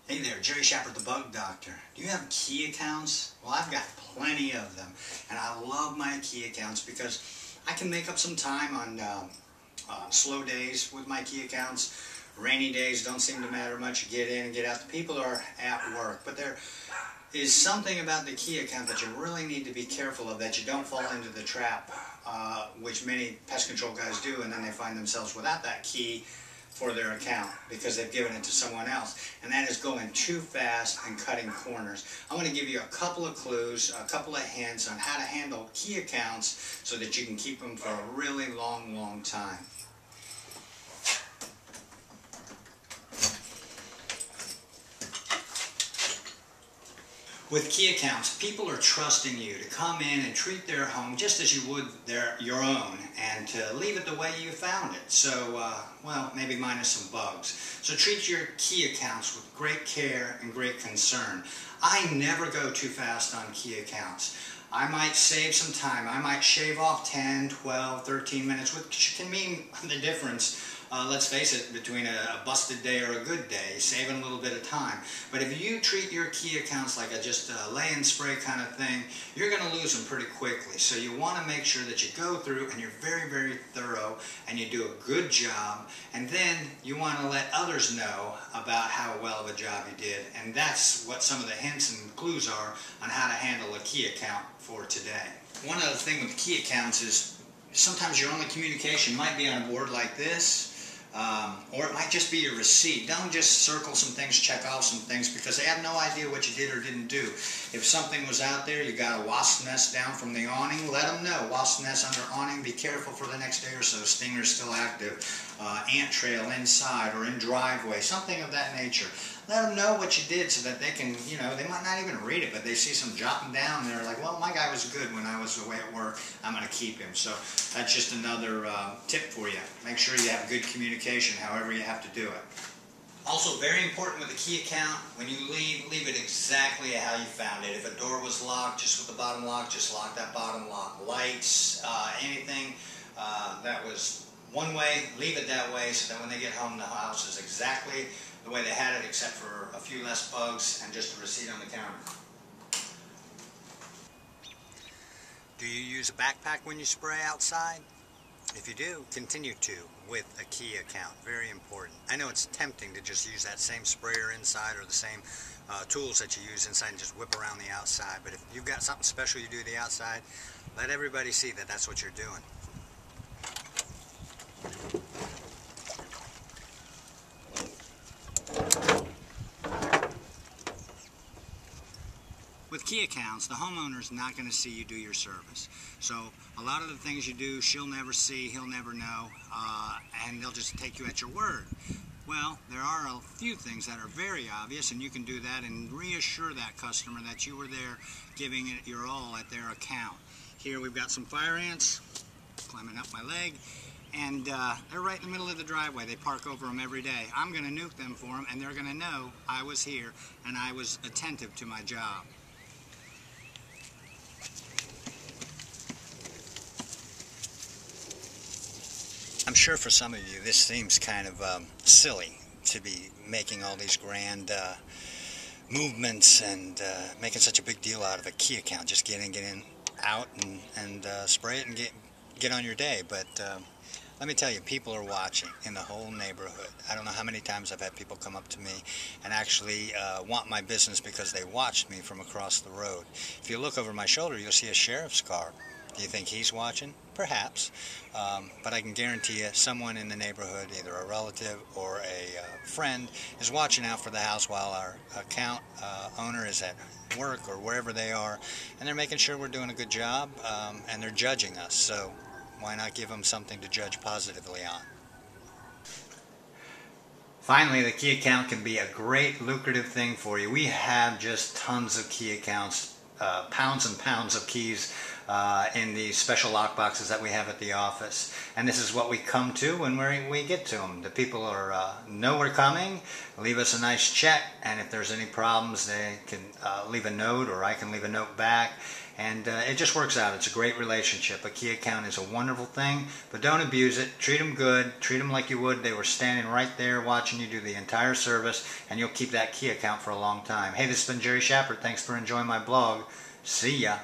Hey there, Jerry Shepard, the Bug Doctor. Do you have key accounts? Well, I've got plenty of them, and I love my key accounts because I can make up some time on slow days with my key accounts. Rainy days don't seem to matter much. You get in and get out. The people are at work, but there is something about the key account that you really need to be careful of, that you don't fall into the trap, which many pest control guys do, and then they find themselves without that key for their account because they've given it to someone else, and that is going too fast and cutting corners. I'm going to give you a couple of clues, a couple of hints on how to handle key accounts so that you can keep them for a really long time. With key accounts, people are trusting you to come in and treat their home just as you would your own, and to leave it the way you found it. So, well, maybe minus some bugs. So treat your key accounts with great care and great concern. I never go too fast on key accounts. I might save some time. I might shave off 10, 12, 13 minutes, which can mean the difference, let's face it, between a busted day or a good day, saving a little bit of time. But if you treat your key accounts like just a lay and spray kind of thing, you're going to lose them pretty quickly. So you want to make sure that you go through and you're very thorough and you do a good job, and then you want to let others know about how well of a job you did. And that's what some of the hints and clues are on how to handle a key account for today. One other thing with key accounts is sometimes your only communication might be on a board like this, or it might just be your receipt. Don't just circle some things, check off some things, because they have no idea what you did or didn't do. If something was out there, you got a wasp nest down from the awning, let them know. Wasp nest under awning, be careful for the next day or so. Stinger's still active. Ant trail inside or in driveway, something of that nature. Let them know what you did so that they can, they might not even read it, but they see some jotting down and they're like, well, my guy was good when I was away at work, I'm going to keep him. So that's just another tip for you. Make sure you have good communication however you have to do it. Also, very important with a key account, when you leave it exactly how you found it. If a door was locked, just with the bottom lock, just lock that bottom lock. Lights, anything that was one way, leave it that way, so that when they get home, the house is exactly the way they had it, except for a few less bugs and just a receipt on the counter. Do you use a backpack when you spray outside? If you do, continue to with a key account. Very important. I know it's tempting to just use that same sprayer inside or the same tools that you use inside and just whip around the outside, but if you've got something special you do the outside, let everybody see that that's what you're doing. With key accounts, the homeowner's not going to see you do your service. So a lot of the things you do, she'll never see, he'll never know, and they'll just take you at your word. Well, there are a few things that are very obvious, and you can do that and reassure that customer that you were there giving it your all at their account. Here we've got some fire ants climbing up my leg, and they're right in the middle of the driveway. They park over them every day. I'm going to nuke them for them, and they're going to know I was here and I was attentive to my job. I'm sure for some of you this seems kind of silly to be making all these grand movements and making such a big deal out of a key account. Just get in, out, and spray it and get on your day. But let me tell you, people are watching in the whole neighborhood. I don't know how many times I've had people come up to me and actually want my business because they watched me from across the road. If you look over my shoulder, you'll see a sheriff's car. Do you think he's watching? Perhaps. But I can guarantee you someone in the neighborhood, either a relative or a friend, is watching out for the house while our account owner is at work or wherever they are, and they're making sure we're doing a good job, and they're judging us. So why not give them something to judge positively on? Finally, the key account can be a great lucrative thing for you. We have just tons of key accounts, pounds and pounds of keys in these special lock boxes that we have at the office. And this is what we come to when we get to them. The people know we're coming, leave us a nice check, and if there's any problems, they can leave a note, or I can leave a note back. And it just works out. It's a great relationship. A key account is a wonderful thing, but don't abuse it. Treat them good. Treat them like you would. They were standing right there watching you do the entire service, and you'll keep that key account for a long time. Hey, this has been Jerry Shapard. Thanks for enjoying my blog. See ya.